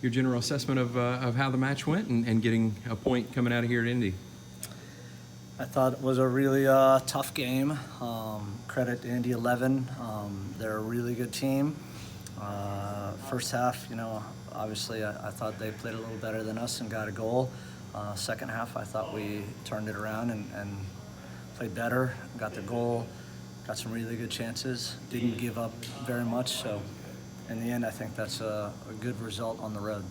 your general assessment of how the match went and getting a point coming out of here at Indy. I thought it was a really tough game. Credit to Indy 11. They're a really good team. First half, obviously I thought they played a little better than us and got a goal. Second half, I thought we turned it around and played better, got the goal, got some really good chances, didn't give up very much. So in the end, I think that's a good result on the road.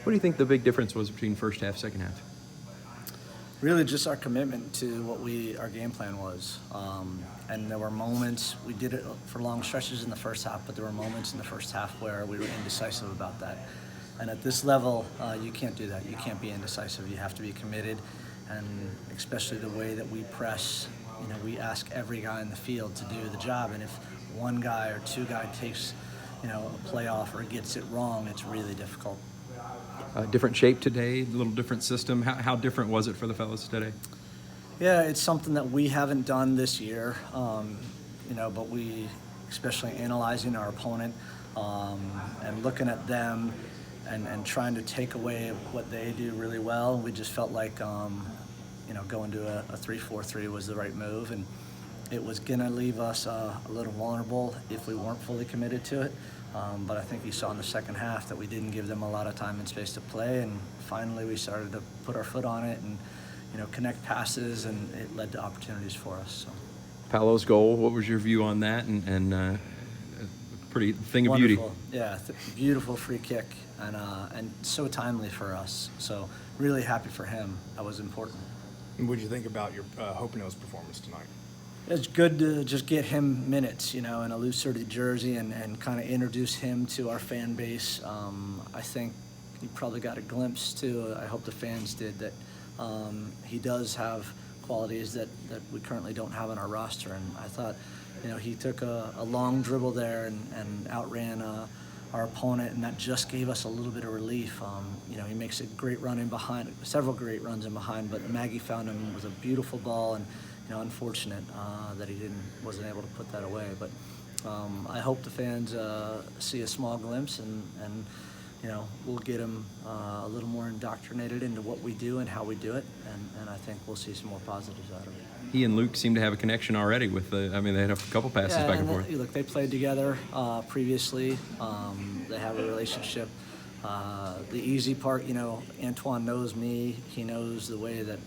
What do you think the big difference was between first half, second half? Really just our commitment to what our game plan was. And there were moments, we did it for long stretches in the first half, but there were moments in the first half where we were indecisive about that. And at this level, you can't do that. You can't be indecisive. You have to be committed. And especially the way that we press, we ask every guy in the field to do the job. And if one guy or two guy takes, a play off or gets it wrong, it's really difficult. Different shape today, a little different system. How different was it for the fellas today? Yeah, it's something that we haven't done this year, but we, especially analyzing our opponent and looking at them and trying to take away what they do really well. We just felt like, going to a 3-4-3 was the right move, and it was going to leave us a little vulnerable if we weren't fully committed to it. But I think you saw in the second half that we didn't give them a lot of time and space to play, and finally we started to put our foot on it and connect passes, and it led to opportunities for us. So. Palos' goal, what was your view on that? And pretty thing of Wonderful. beauty. Yeah, beautiful free kick, and so timely for us. So really happy for him. That was important. And what did you think about your Hope Nose performance tonight? It's good to just get him minutes, in a loose 30 jersey and kind of introduce him to our fan base. I think he probably got a glimpse too. I hope the fans did that. He does have qualities that we currently don't have on our roster, and I thought, he took a long dribble there and outran our opponent, and that just gave us a little bit of relief. He makes a great run in behind, several great runs in behind, but Maggie found him with a beautiful ball, and unfortunate that he wasn't able to put that away. But I hope the fans see a small glimpse, and we'll get them a little more indoctrinated into what we do and how we do it, and I think we'll see some more positives out of it. He and Luke seem to have a connection already with they had a couple passes back and forth. Look, they played together previously. They have a relationship. The easy part, Antoine knows me. He knows the way that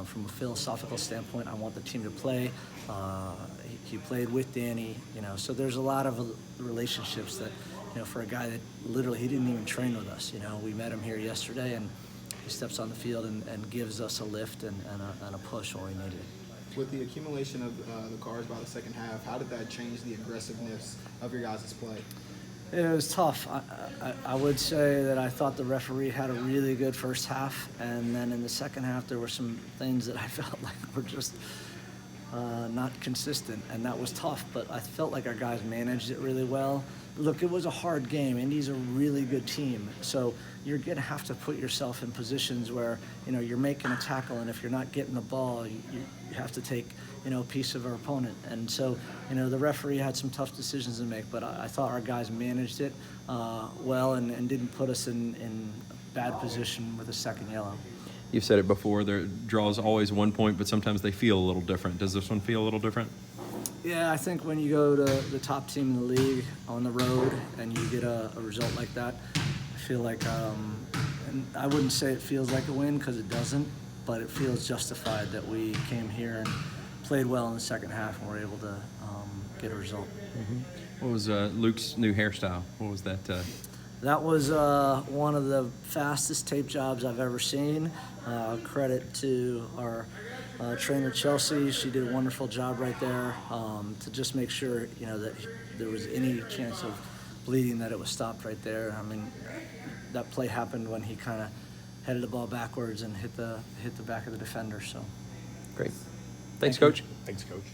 from a philosophical standpoint, I want the team to play. He played with Danny, so there's a lot of relationships that, for a guy that literally, he didn't even train with us. We met him here yesterday, and he steps on the field and gives us a lift and a push where we needed it. With the accumulation of the cards by the second half, how did that change the aggressiveness of your guys' play? It was tough. I would say that I thought the referee had a really good first half, and then in the second half there were some things that I felt like were just not consistent, and that was tough, but I felt like our guys managed it really well. Look, it was a hard game. Indy's a really good team, so you're going to have to put yourself in positions where, you're making a tackle, and if you're not getting the ball, you have to take, a piece of our opponent. And so, the referee had some tough decisions to make, but I thought our guys managed it well and didn't put us in bad position with a second yellow. You've said it before, their draws always 1 point, but sometimes they feel a little different. Does this one feel a little different? Yeah, I think when you go to the top team in the league on the road and you get a result like that, I feel like, and I wouldn't say it feels like a win because it doesn't, but it feels justified that we came here and played well in the second half and were able to get a result. Mm-hmm. What was Luke's new hairstyle? What was that? That was one of the fastest tape jobs I've ever seen. Credit to our trainer Chelsea. She did a wonderful job right there to just make sure that there was any chance of bleeding, that it was stopped right there. I mean, that play happened when he kind of headed the ball backwards and hit the back of the defender. So great. Thanks, Coach. Thanks, Coach.